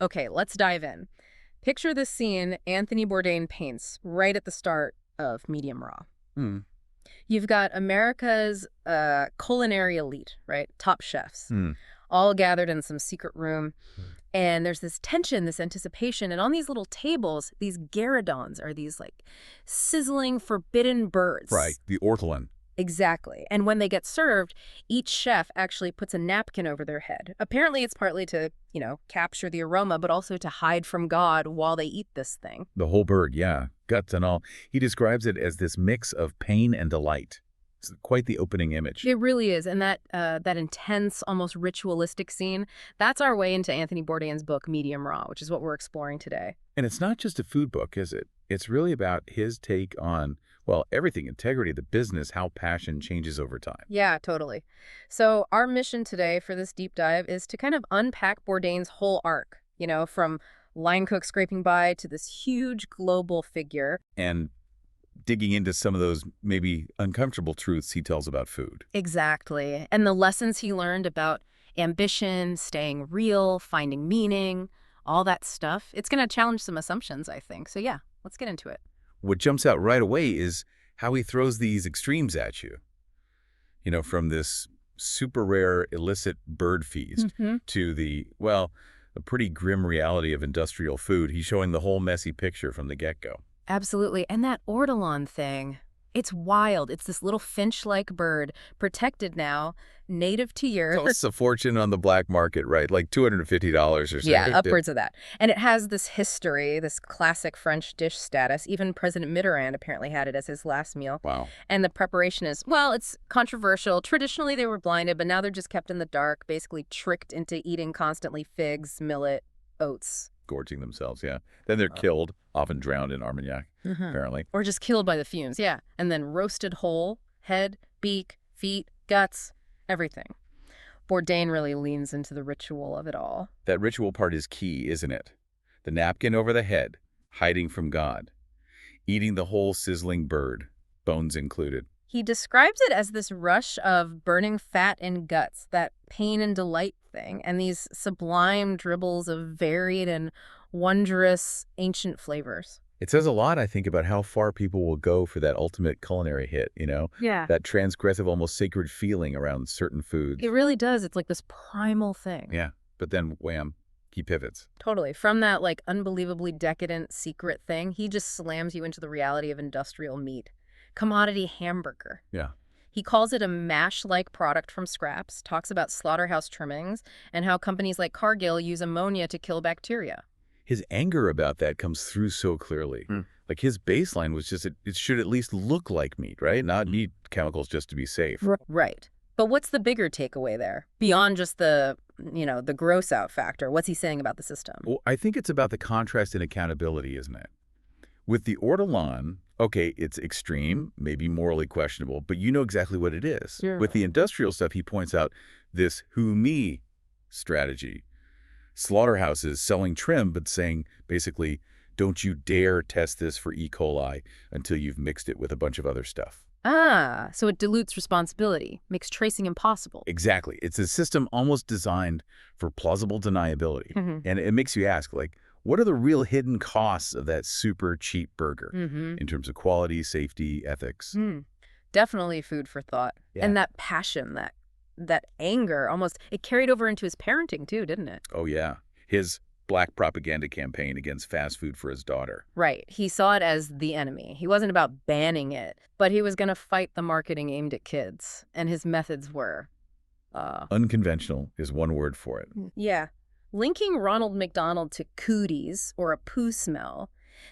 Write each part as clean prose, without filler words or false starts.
Okay, let's dive in. Picture this scene Anthony Bourdain paints right at the start of Medium Raw. Hmm. You've got America's culinary elite, right? Top chefs, Hmm. all gathered in some secret room. And there's this tension, this anticipation. And on these little tables, these garridons are these like sizzling forbidden Right, birds. the ortolan. Exactly. And when they get served, each chef actually puts a napkin over their head. Apparently, it's partly to, capture the aroma, but also to hide from God while they eat this thing. The whole bird, yeah, guts and all. He describes it as this mix of pain and delight. It's quite the opening image. It really is. And that intense, almost ritualistic scene, that's our way into Anthony Bourdain's book, Medium Raw, which is what we're exploring today. And it's not just a food book, is it? It's really about his take on, well, everything, integrity, the business, how passion changes over time. Yeah, totally. So our mission today for this deep dive is to kind of unpack Bourdain's whole arc, from line cook scraping by to this huge global figure. And digging into some of those maybe uncomfortable truths he tells about food. Exactly. And the lessons he learned about ambition, staying real, finding meaning, all that stuff. It's going to challenge some assumptions, I think. So yeah, let's get into it. What jumps out right away is how he throws these extremes at you. From this super rare illicit bird feast to the, well, a pretty grim reality of industrial food. He's showing the whole messy picture from the get-go. Absolutely. And that ortolan thing, it's wild. It's this little finch-like bird, protected now, native to Europe. Costs a fortune on the black market, right? Like $250 or something. Yeah, upwards of that. And it has this history, this classic French dish status. Even President Mitterrand apparently had it as his last meal. Wow. And the preparation is, well, it's controversial. Traditionally, they were blinded, but now they're just kept in the dark, basically tricked into eating constantly figs, millet, oats. Gorging themselves, yeah. Then they're killed, often drowned in Armagnac, apparently. Or just killed by the fumes, yeah. And then roasted whole, head, beak, feet, guts, everything. Bourdain really leans into the ritual of it all. That ritual part is key, isn't it? The napkin over the head, hiding from God. Eating the whole sizzling bird, bones included. He describes it as this rush of burning fat and guts, that pain and delight thing, and these sublime dribbles of varied and wondrous ancient flavors. It says a lot, I think, about how far people will go for that ultimate culinary hit, Yeah. That transgressive, almost sacred feeling around certain foods. It really does. It's like this primal thing. Yeah, but then, wham, he pivots. Totally. From that, like, unbelievably decadent secret thing, he just slams you into the reality of industrial meat. Commodity hamburger. Yeah. He calls it a mash-like product from scraps, talks about slaughterhouse trimmings, and how companies like Cargill use ammonia to kill bacteria. His anger about that comes through so clearly. Like his baseline was just, it should at least look like meat, right? Not need chemicals just to be safe. Right. But what's the bigger takeaway there? Beyond just the gross out factor, what's he saying about the system? Well, I think it's about the contrast in accountability, isn't it? With the ortolan, okay, it's extreme, maybe morally questionable, but you know exactly what it is. Yeah. With the industrial stuff, he points out this who-me strategy. Slaughterhouses selling trim, but saying, basically, don't you dare test this for E. coli until you've mixed it with a bunch of other stuff. Ah, so it dilutes responsibility, makes tracing impossible. Exactly. It's a system almost designed for plausible deniability. And it makes you ask, like, what are the real hidden costs of that super cheap burger in terms of quality, safety, ethics? Definitely food for thought. Yeah. And that passion, that anger, almost, it carried over into his parenting too, didn't it? Oh, yeah. His black propaganda campaign against fast food for his daughter. Right. He saw it as the enemy. He wasn't about banning it, but he was going to fight the marketing aimed at kids. And his methods were... unconventional is one word for it. Yeah. Linking Ronald McDonald to cooties, or a poo smell,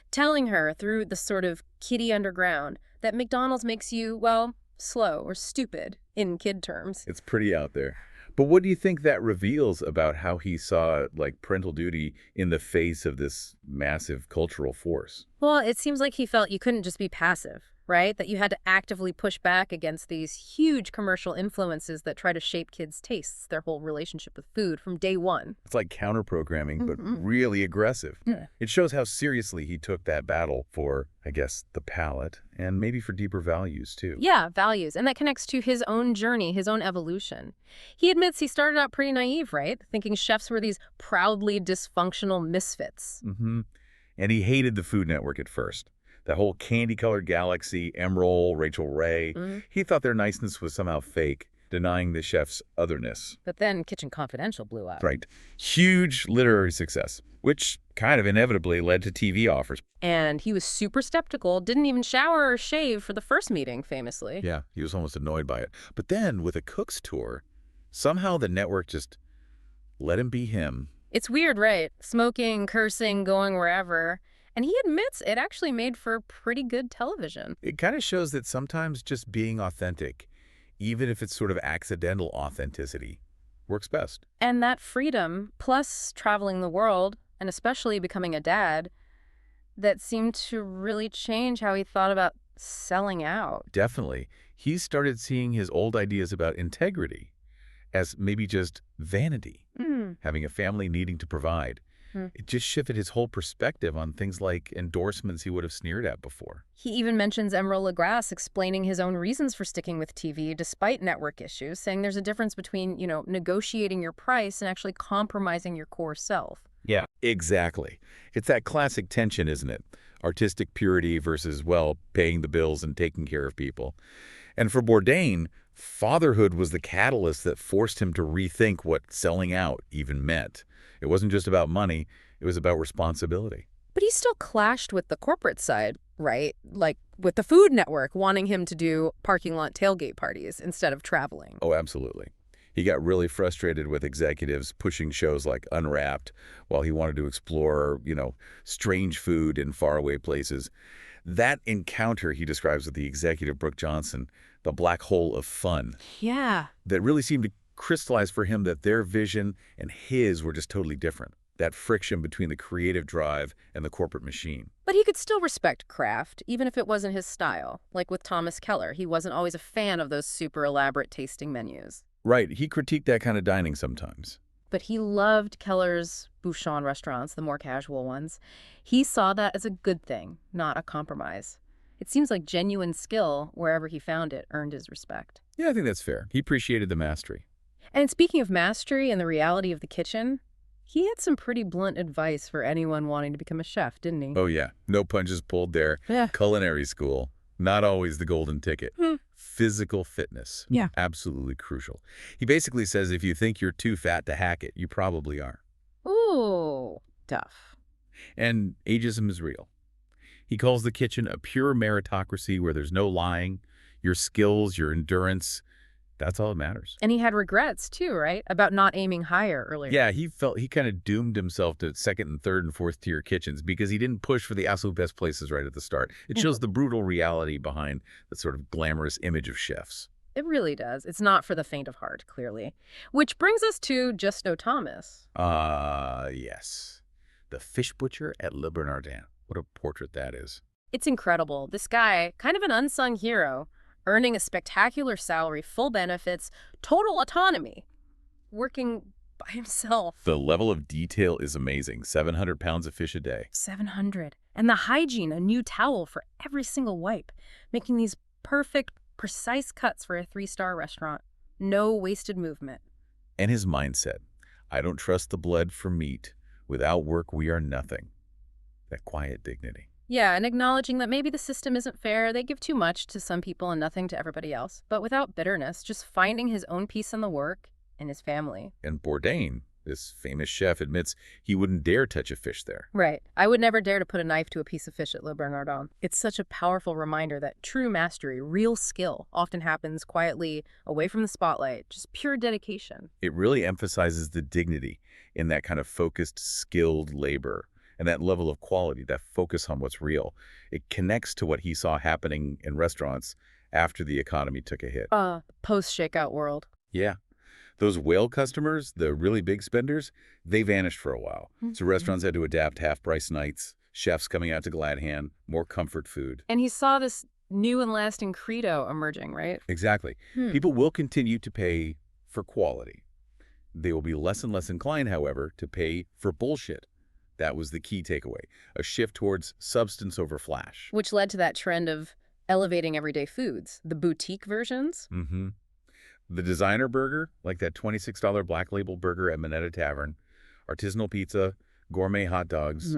telling her through the sort of kiddie underground that McDonald's makes you, well, slow or stupid in kid terms. It's pretty out there. But what do you think that reveals about how he saw, like, parental duty in the face of this massive cultural force? Well, it seems like he felt you couldn't just be passive, right? That you had to actively push back against these huge commercial influences that try to shape kids' tastes, their whole relationship with food from day one. It's like counter-programming, but Mhm. really aggressive. Yeah. It shows how seriously he took that battle for, I guess, the palate, and maybe for deeper values, too. Yeah, values. And that connects to his own journey, his own evolution. He admits he started out pretty naive, right? Thinking chefs were these proudly dysfunctional misfits. Mm-hmm. And he hated the Food Network at first. That whole candy-colored galaxy, Emerald, Rachel Ray, Mhm. he thought their niceness was somehow fake, denying the chef's otherness. But then Kitchen Confidential blew up. Right. Huge literary success, which kind of inevitably led to TV offers. And he was super skeptical, didn't even shower or shave for the first meeting, famously. Yeah, he was almost annoyed by it. But then, with a cook's tour, somehow the network just let him be him. It's weird, right? Smoking, cursing, going wherever. And he admits it actually made for pretty good television. It kind of shows that sometimes just being authentic, even if it's sort of accidental authenticity, works best. And that freedom, plus traveling the world, and especially becoming a dad, that seemed to really change how he thought about selling out. Definitely. He started seeing his old ideas about integrity as maybe just vanity, having a family needing to provide. It just shifted his whole perspective on things like endorsements he would have sneered at before. He even mentions Emeril Lagasse explaining his own reasons for sticking with TV despite network issues, saying there's a difference between, negotiating your price and actually compromising your core self. Yeah, exactly. It's that classic tension, isn't it? Artistic purity versus, well, paying the bills and taking care of people. And for Bourdain, fatherhood was the catalyst that forced him to rethink what selling out even meant. It wasn't just about money, it was about responsibility. But he still clashed with the corporate side, right? Like with the Food Network wanting him to do parking lot tailgate parties instead of traveling. Oh, absolutely. He got really frustrated with executives pushing shows like Unwrapped while he wanted to explore, strange food in faraway places. That encounter he describes with the executive Brooke Johnson, the black hole of fun, Yeah. that really seemed to crystallize for him that their vision and his were just totally different. That friction between the creative drive and the corporate machine. But he could still respect craft, even if it wasn't his style. Like with Thomas Keller, he wasn't always a fan of those super elaborate tasting menus. Right, he critiqued that kind of dining sometimes. But he loved Keller's Bouchon restaurants, the more casual ones. He saw that as a good thing, not a compromise. It seems like genuine skill, wherever he found it, earned his respect. Yeah, I think that's fair. He appreciated the mastery. And speaking of mastery and the reality of the kitchen, he had some pretty blunt advice for anyone wanting to become a chef, didn't he? Oh, yeah. No punches pulled there. Yeah. Culinary school, not always the golden ticket. Physical fitness. Yeah. Absolutely crucial. He basically says if you think you're too fat to hack it, you probably are. Ooh, tough. And ageism is real. He calls the kitchen a pure meritocracy where there's no lying. Your skills, your endurance, that's all that matters. And he had regrets, too, right? About not aiming higher earlier. Yeah, he felt he kind of doomed himself to second and third and fourth tier kitchens because he didn't push for the absolute best places right at the start. It shows the brutal reality behind the sort of glamorous image of chefs. It really does. It's not for the faint of heart, clearly. Which brings us to Just No Thomas. Yes. The fish butcher at Le Bernardin. What a portrait that is. It's incredible. This guy, kind of an unsung hero, earning a spectacular salary, full benefits, total autonomy, working by himself. The level of detail is amazing. 700 pounds of fish a day. 700. And the hygiene, a new towel for every single wipe, making these perfect, precise cuts for a 3-star restaurant. No wasted movement. And his mindset. I don't trust the blood for meat. Without work, we are nothing. That quiet dignity. Yeah, and acknowledging that maybe the system isn't fair, they give too much to some people and nothing to everybody else, but without bitterness, just finding his own peace in the work and his family. And Bourdain, this famous chef, admits he wouldn't dare touch a fish there. Right. I would never dare to put a knife to a piece of fish at Le Bernardin. It's such a powerful reminder that true mastery, real skill, often happens quietly, away from the spotlight, just pure dedication. It really emphasizes the dignity in that kind of focused, skilled labor. And that level of quality, that focus on what's real, it connects to what he saw happening in restaurants after the economy took a hit. Post-shakeout world. Yeah. Those whale customers, the really big spenders, they vanished for a while. So restaurants had to adapt half-price nights, chefs coming out to glad hand, more comfort food. And he saw this new and lasting credo emerging, right? Exactly. People will continue to pay for quality. They will be less and less inclined, however, to pay for bullshit. That was the key takeaway, a shift towards substance over flash. Which led to that trend of elevating everyday foods, the boutique versions. The designer burger, like that $26 Black Label burger at Minetta Tavern, artisanal pizza, gourmet hot dogs.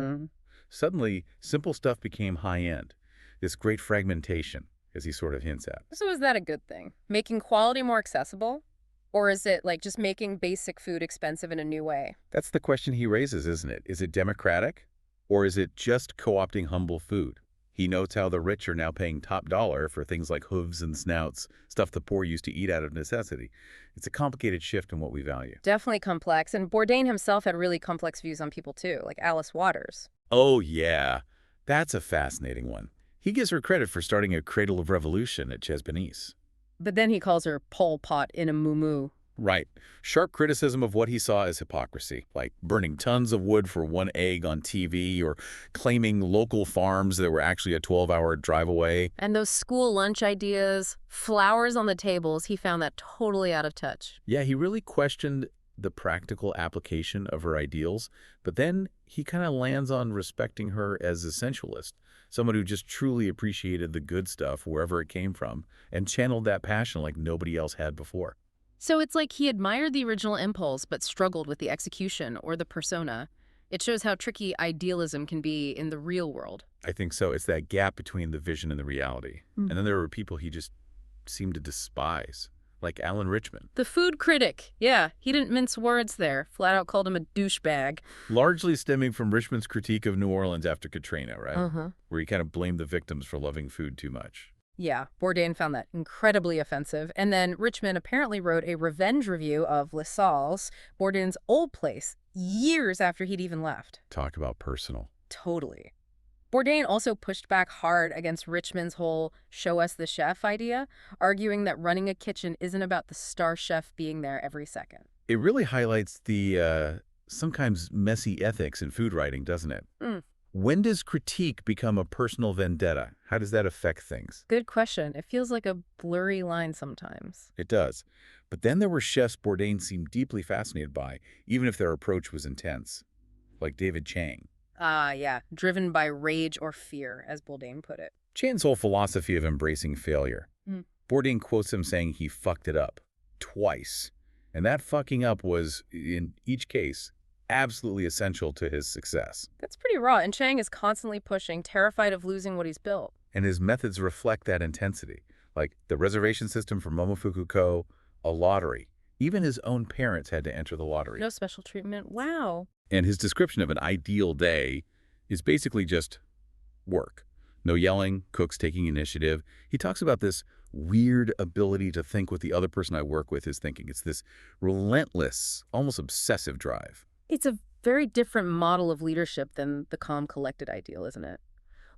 Suddenly, simple stuff became high-end. This great fragmentation, as he sort of hints at. So is that a good thing? Making quality more accessible? Or is it like just making basic food expensive in a new way? That's the question he raises, isn't it? Is it democratic? Or is it just co-opting humble food? He notes how the rich are now paying top dollar for things like hooves and snouts, stuff the poor used to eat out of necessity. It's a complicated shift in what we value. Definitely complex. And Bourdain himself had really complex views on people too, like Alice Waters. Oh, yeah. That's a fascinating one. He gives her credit for starting a cradle of revolution at Chesbanice. But then he calls her Pol Pot in a moo-moo. Right. Sharp criticism of what he saw as hypocrisy, like burning tons of wood for one egg on TV or claiming local farms that were actually a 12-hour drive away. And those school lunch ideas, flowers on the tables, he found that totally out of touch. Yeah, he really questioned the practical application of her ideals, but then he kind of lands on respecting her as essentialist, someone who just truly appreciated the good stuff wherever it came from and channeled that passion like nobody else had before. So it's like he admired the original impulse but struggled with the execution or the persona. It shows how tricky idealism can be in the real world. I think so. It's that gap between the vision and the reality. And then there were people he just seemed to despise, like Alan Richman. The food critic. Yeah, he didn't mince words there. Flat out called him a douchebag. Largely stemming from Richman's critique of New Orleans after Katrina, right? Where he kind of blamed the victims for loving food too much. Yeah, Bourdain found that incredibly offensive. And then Richman apparently wrote a revenge review of Les Salles, Bourdain's old place, years after he'd even left. Talk about personal. Totally. Bourdain also pushed back hard against Richman's whole show us the chef idea, arguing that running a kitchen isn't about the star chef being there every second. It really highlights the sometimes messy ethics in food writing, doesn't it? When does critique become a personal vendetta? How does that affect things? Good question. It feels like a blurry line sometimes. It does. But then there were chefs Bourdain seemed deeply fascinated by, even if their approach was intense, like David Chang. Yeah. Driven by rage or fear, as Bourdain put it. Chang's whole philosophy of embracing failure. Bourdain quotes him saying he fucked it up twice. And that fucking up was, in each case, absolutely essential to his success. That's pretty raw, and Chang is constantly pushing, terrified of losing what he's built. And his methods reflect that intensity, like the reservation system for Momofuku Co., a lottery. Even his own parents had to enter the lottery. No special treatment. Wow. And his description of an ideal day is basically just work. No yelling, cooks taking initiative. He talks about this weird ability to think what the other person I work with is thinking. It's this relentless, almost obsessive drive. It's a very different model of leadership than the calm, collected ideal, isn't it?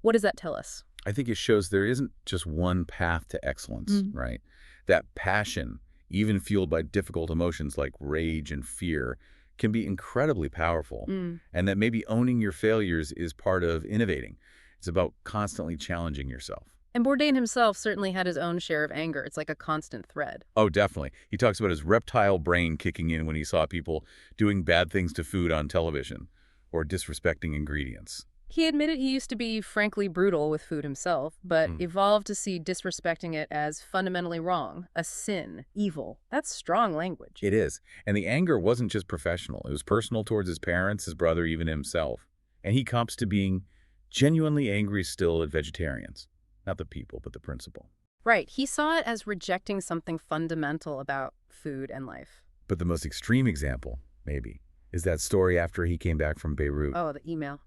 What does that tell us? I think it shows there isn't just one path to excellence, right? That passion, even fueled by difficult emotions like rage and fear, can be incredibly powerful. And that maybe owning your failures is part of innovating. It's about constantly challenging yourself. And Bourdain himself certainly had his own share of anger. It's like a constant thread. Oh, definitely. He talks about his reptile brain kicking in when he saw people doing bad things to food on television or disrespecting ingredients. He admitted he used to be frankly brutal with food himself, but evolved to see disrespecting it as fundamentally wrong, a sin, evil. That's strong language. It is. And the anger wasn't just professional. It was personal towards his parents, his brother, even himself. And he comps to being genuinely angry still at vegetarians. Not the people, but the principle. Right. He saw it as rejecting something fundamental about food and life. But the most extreme example, maybe, is that story after he came back from Beirut. Oh, the email.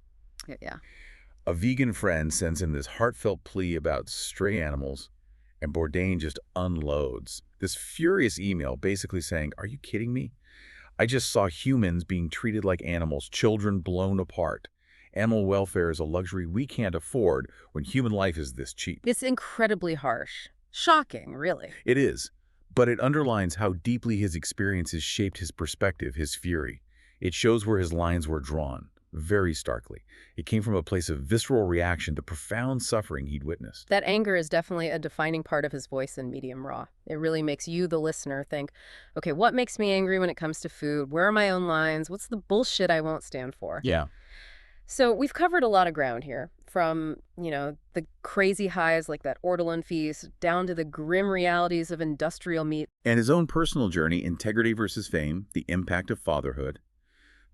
Yeah. A vegan friend sends him this heartfelt plea about stray animals, and Bourdain just unloads. This furious email basically saying, "Are you kidding me? I just saw humans being treated like animals, children blown apart. Animal welfare is a luxury we can't afford when human life is this cheap." It's incredibly harsh. Shocking, really. It is, but it underlines how deeply his experiences shaped his perspective, his fury. It shows where his lines were drawn, very starkly. It came from a place of visceral reaction to profound suffering he'd witnessed. That anger is definitely a defining part of his voice in Medium Raw. It really makes you, the listener, think, okay, what makes me angry when it comes to food? Where are my own lines? What's the bullshit I won't stand for? Yeah. So we've covered a lot of ground here, from, the crazy highs like that ortolan feast, down to the grim realities of industrial meat. And his own personal journey, integrity versus fame, the impact of fatherhood,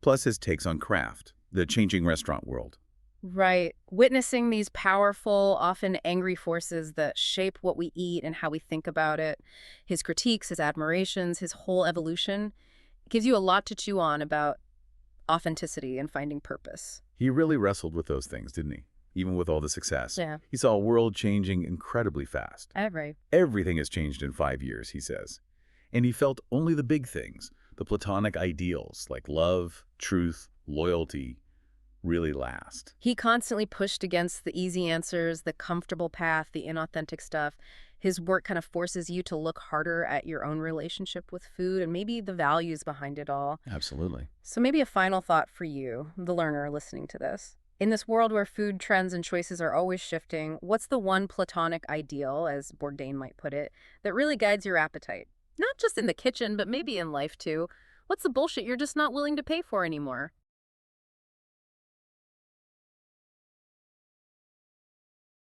plus his takes on craft, the changing restaurant world. Right. Witnessing these powerful, often angry forces that shape what we eat and how we think about it, his critiques, his admirations, his whole evolution, gives you a lot to chew on about authenticity and finding purpose. He really wrestled with those things, didn't he? Even with all the success. Yeah. He saw a world changing incredibly fast. Right. Everything has changed in 5 years, he says. And he felt only the big things, the platonic ideals like love, truth, loyalty, really last. He constantly pushed against the easy answers, the comfortable path, the inauthentic stuff. His work kind of forces you to look harder at your own relationship with food and maybe the values behind it all. Absolutely. So maybe a final thought for you, the learner listening to this. In this world where food trends and choices are always shifting, what's the one platonic ideal, as Bourdain might put it, that really guides your appetite? Not just in the kitchen, but maybe in life too. What's the bullshit you're just not willing to pay for anymore?